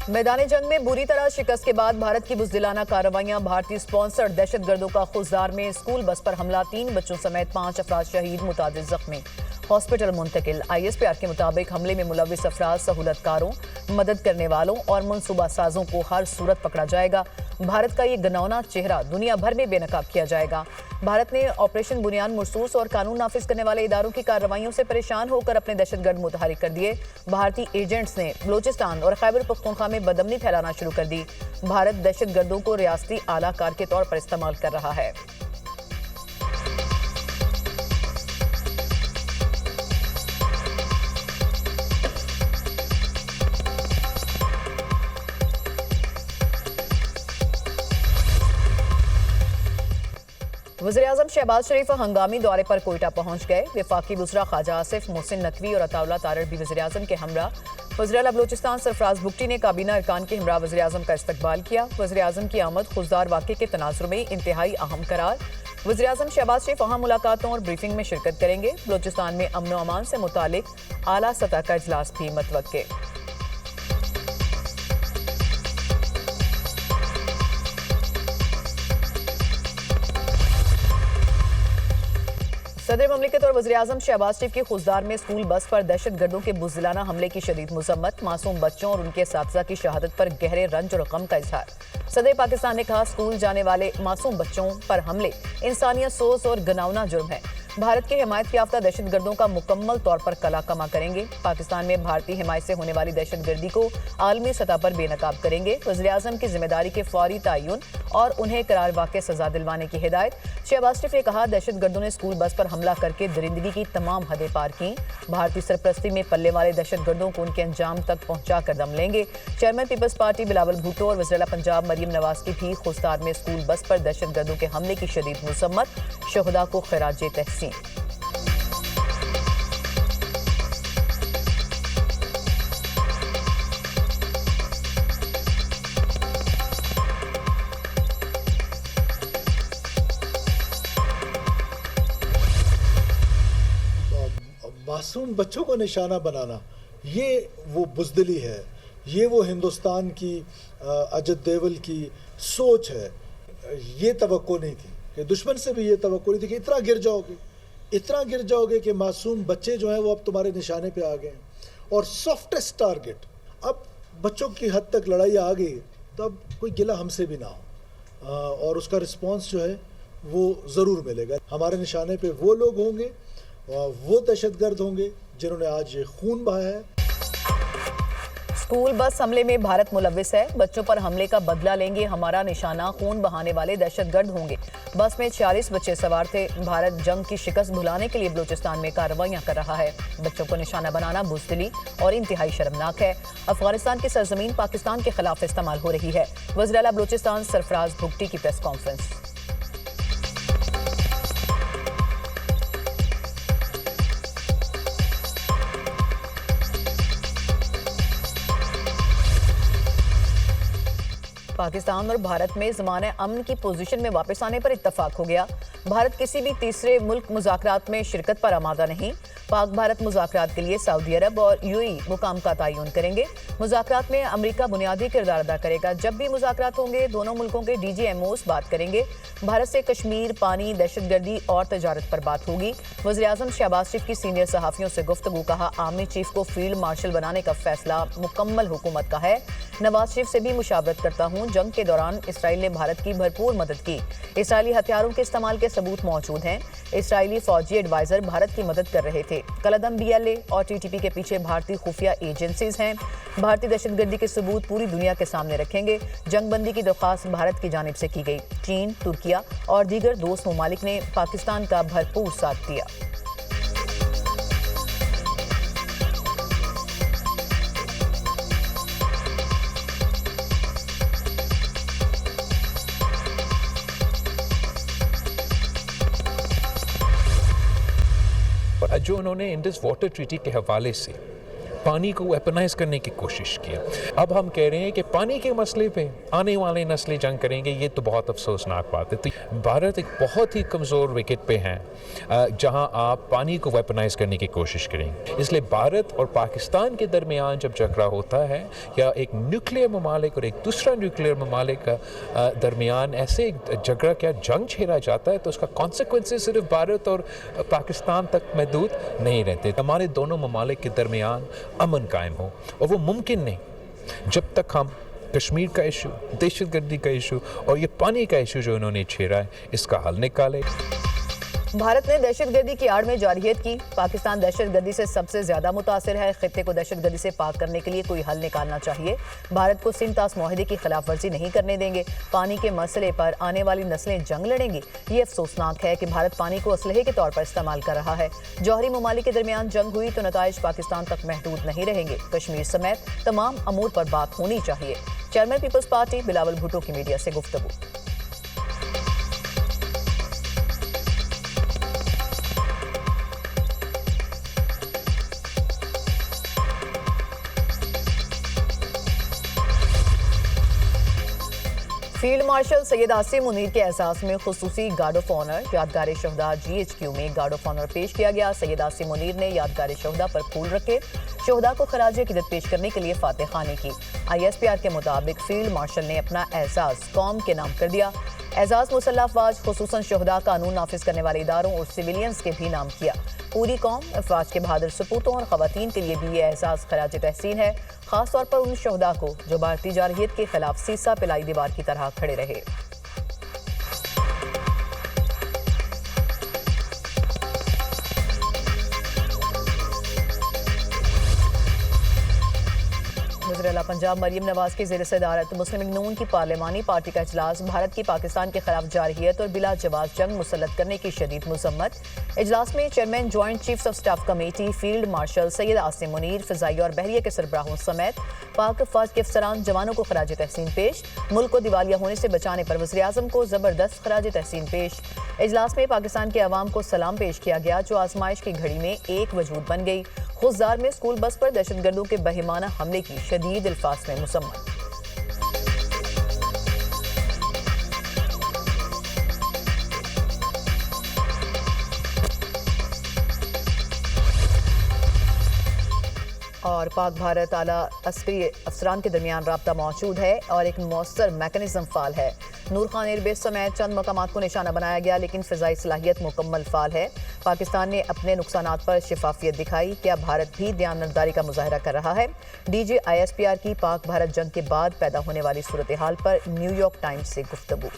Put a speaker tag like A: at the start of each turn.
A: मैदानी जंग में बुरी तरह शिकस्त के बाद भारत की बुज़दिलाना कार्रवाइयां। भारतीय स्पॉन्सर्ड दहशतगर्दों का खुजार में स्कूल बस पर हमला, 3 बच्चों समेत 5 अफराद शहीद, मुतादिद जख्मी, हॉस्पिटल मुंतकिल। ISPR के मुताबिक हमले में मुलविस अफराद, सहूलतकारों, मदद करने वालों और मनसूबा साजों को हर सूरत पकड़ा जाएगा। भारत का ये घिनौना चेहरा दुनिया भर में बेनकाब किया जाएगा। भारत ने ऑपरेशन बुनियाद मरसूस और कानून नाफिज करने वाले इदारों की कार्रवाइयों से परेशान होकर अपने दहशतगर्द मुतहरिक कर दिए। भारतीय एजेंट्स ने बलोचिस्तान और खैबर पख्तूनख्वा में बदअमनी फैलाना शुरू कर दी। भारत दहशतगर्दों को रियासती आलाकार के तौर पर इस्तेमाल कर रहा है। वज़ीर-ए-आज़म शहबाज शरीफ हंगामी दौरे पर कोयटा पहुंच गए। वफाकी वज़रा ख्वाजा आसिफ, मोहसिन नकवी और अताउल्लाह तारड़ भी वज़ीर-ए-आज़म के हमरा। वज़ीर-ए-आला बलोचिस्तान सरफराज भुट्टी ने काबीना अरकान के हमरा वज़ीर-ए-आज़म का इस्तकबाल किया। वज़ीर-ए-आज़म की आमद खुशदार वाक़े के तनाज़ुर में इंतहाई अहम करार। वज़ीर-ए-आज़म शहबाज शरीफ वहाँ मुलाकातों और ब्रीफिंग में शिरकत करेंगे। बलोचिस्तान में अमन व अमान से मुतालिक आला सतह का इजलास भी मतवक्के। सदर ममलिकत और वज़ीर-ए-आज़म शहबाज शरीफ की खुशदार में स्कूल बस पर दहशतगर्दों के बुज़दिलाना हमले की शदीद मज़म्मत। मासूम बच्चों और उनके साथिज़ा की शहादत पर गहरे रंज और गम का इजहार। सदर पाकिस्तान ने कहा, स्कूल जाने वाले मासूम बच्चों पर हमले इंसानियत सोज और घिनौना जुर्म है। भारत के हिमायत याफ्ता दहशतगर्दों का मुकम्मल तौर पर कला कमा करेंगे। पाकिस्तान में भारतीय हिमायत से होने वाली दहशतगर्दी को आलमी सतह पर बेनकाब करेंगे। वज़ीर-ए-आज़म की जिम्मेदारी के फौरी तयन और उन्हें करार वाक़े सजा दिलवाने की हिदायत। शहबाज शरीफ ने कहा, दहशतगर्दों ने स्कूल बस पर हमला करके दरिंदगी की तमाम हदें पार की। भारतीय सरपरस्ती में पल्ले वाले दहशतगर्दों को उनके अंजाम तक पहुंचा कर दम लेंगे। चेयरमैन पीपल्स पार्टी बिलावल भुट्टो और वज़ीर-ए-आला पंजाब मरियम नवाज की भी खुशदार में स्कूल बस पर दहशतगर्दों के हमले की शदीद मज़म्मत। शहुदा को खिराज तहसीन।
B: मासूम बच्चों को निशाना बनाना, ये वो बुज़दिली है, ये वो हिंदुस्तान की अजय देवल की सोच है। ये तवक्को नहीं थी कि दुश्मन से भी ये तवक्को नहीं थी कि इतना गिर जाओगे कि मासूम बच्चे जो हैं वो अब तुम्हारे निशाने पे आ गए हैं। और सॉफ्टेस्ट टारगेट, अब बच्चों की हद तक लड़ाई आ गई तो अब कोई गिला हमसे भी ना हो, और उसका रिस्पॉन्स जो है वो ज़रूर मिलेगा। हमारे निशाने पे वो लोग होंगे, वो दहशतगर्द होंगे जिन्होंने आज ये खून बहाया है।
A: स्कूल बस हमले में भारत मुलविस है। बच्चों पर हमले का बदला लेंगे हमारा निशाना, खून बहाने वाले दहशतगर्द होंगे। बस में 40 बच्चे सवार थे। भारत जंग की शिकस्त भुलाने के लिए बलूचिस्तान में कार्रवाइयां कर रहा है। बच्चों को निशाना बनाना बुज़दिली और इंतहाई शर्मनाक है। अफगानिस्तान की सरजमीन पाकिस्तान के खिलाफ इस्तेमाल हो रही है। वज़ीर-ए-आला बलूचिस्तान सरफराज भुट्टी की प्रेस कॉन्फ्रेंस। पाकिस्तान और भारत में ज़माने अमन की पोजीशन में वापस आने पर इत्तफाक हो गया। भारत किसी भी तीसरे मुल्क मुज़ाकरात में शिरकत पर आमादा नहीं। पाक भारत मुज़ाकरात के लिए सऊदी अरब और UAE मुकाम का तयन करेंगे। मुज़ाकरात में अमेरिका बुनियादी किरदार अदा करेगा। जब भी मुज़ाकरात होंगे, दोनों मुल्कों के DGMOs बात करेंगे। भारत से कश्मीर, पानी, दहशतगर्दी और तजारत पर बात होगी। वज़ीर-ए-आज़म शहबाज शरीफ की सीनियर सहाफ़ियों से गुफ्तगू। कहा, आर्मी चीफ को फील्ड मार्शल बनाने का फैसला मुकम्मल हुकूमत का है। नवाज शरीफ से भी मुशावरत करता हूँ। जंग के दौरान इसराइल ने भारत की भरपूर मदद की। इसराइली हथियारों के इस्तेमाल के सबूत मौजूद हैं। इसराइली फौजी एडवाइजर भारत की मदद कर रहे थे। कलदम BLA और TTP के पीछे भारतीय खुफिया एजेंसीज हैं। भारतीय दहशतगर्दी के सबूत पूरी दुनिया के सामने रखेंगे। जंगबंदी की दरख्वास्त भारत की जानिब से की गई। चीन, तुर्किया और दीगर दोस्त ममालिक ने पाकिस्तान का भरपूर साथ दिया।
C: जो उन्होंने इंडस वाटर ट्रीटी के हवाले से पानी को वेपनाइज करने की कोशिश किया। अब हम कह रहे हैं कि पानी के मसले पे आने वाले नस्लें जंग करेंगे, ये तो बहुत अफसोसनाक बात है। तो भारत एक बहुत ही कमज़ोर विकेट पे है जहां आप पानी को वेपनाइज करने की कोशिश करेंगे। इसलिए भारत और पाकिस्तान के दरमियान जब झगड़ा होता है या एक न्यूक्लियर ममालिक और एक दूसरा न्यूक्लियर ममालिक का दरमियान ऐसे झगड़ा क्या जंग छेड़ा जाता है, तो उसका कॉन्सिक्वेंसेस सिर्फ भारत और पाकिस्तान तक महदूद नहीं रहते। हमारे दोनों ममालिक के दरमियान अमन कायम हो, और वो मुमकिन नहीं जब तक हम कश्मीर का इशू, दहशतगर्दी का इशू और ये पानी का इशू जो उन्होंने छेड़ा है, इसका हल निकाले।
A: भारत ने दहशतगर्दी की आड़ में जारहियत की। पाकिस्तान दहशतगर्दी से सबसे ज्यादा मुतासिर है। खित्ते को दहशतगर्दी से पाक करने के लिए कोई हल निकालना चाहिए। भारत को सिंध-तास मुआहदे की खिलाफ वर्जी नहीं करने देंगे। पानी के मसले पर आने वाली नस्लें जंग लड़ेंगी। ये अफसोसनाक है कि भारत पानी को असलहे के तौर पर इस्तेमाल कर रहा है। जौहरी ममालिक के दरमियान जंग हुई तो नताइज पाकिस्तान तक महदूद नहीं रहेंगे। कश्मीर समेत तमाम अमूर पर बात होनी चाहिए। चेयरमैन पीपल्स पार्टी बिलावल भुट्टो की मीडिया से गुफ्तगू। फील्ड मार्शल सैयद आसिम मुनीर के एहसास में खुसूसी गार्ड ऑफ ऑनर यादगार शहदा GHQ में गार्ड ऑफ ऑनर पेश किया गया। सैयद आसिम मुनीर ने यादगार शहदा पर फूल रखे, शहदा को खराज अकीदत पेश करने के लिए फातह खानी की। ISPR के मुताबिक फील्ड मार्शल ने अपना एहसास कौम के नाम कर दिया। एजाज मुसल्लह अफवाज खुसूसन शहदा कानून नाफिज करने वाले इदारों और सिविलियंस के भी नाम किया। पूरी कौम अफवाज के बहादुर सपूतों और खवातीन के लिए भी ये एहसास खराज तहसीन है, खासतौर पर उन शहदा को जो भारतीय जारहियत के खिलाफ सीसा पिलाई दीवार की तरह खड़े रहे। वज़ीर-ए-आला पंजाब मरियम नवाज की ज़ेर सदारत मुस्लिम लीग नून की पार्लिमानी पार्टी का इजलास। भारत की पाकिस्तान के खिलाफ जारहियत और बिला जवाब जंग मुसल्लत करने की शदीद मजम्मत। इजलास में chairman joint chiefs of staff committee field marshal Syed Asim Munir, फ़िज़ाई और बहरिया के सरबराहों समेत पाक फ़ौज के अफसरान जवानों को खराज तहसीन पेश। मुल्क को दिवालिया होने से बचाने पर वज़ीर-ए-आज़म को ज़बरदस्त खराज तहसीन पेश। इजलास में पाकिस्तान के अवाम को सलाम पेश किया गया जो आजमाइश की घड़ी में एक वजूद बन गई। खुशदार में स्कूल बस पर दहशतगर्दों के बहिमाना हमले की शदीद अल्फाज में मुसम्मत। और पाक भारत आला अस्करी अफसरान के दरमियान राब्ता मौजूद है और एक मौसर मैकेनिज्म फाल है। नूर खान एयरबेस समेत चंद मकामात को निशाना बनाया गया, लेकिन फ़िज़ाई सलाहियत मुकम्मल फाल है। पाकिस्तान ने अपने नुकसानात पर शफाफियत दिखाई। क्या भारत भी दयानतदारी का मुजाहरा कर रहा है? DG ISPR की पाक भारत जंग के बाद पैदा होने वाली सूरत हाल पर न्यूयॉर्क टाइम्स से गुफ्तगू।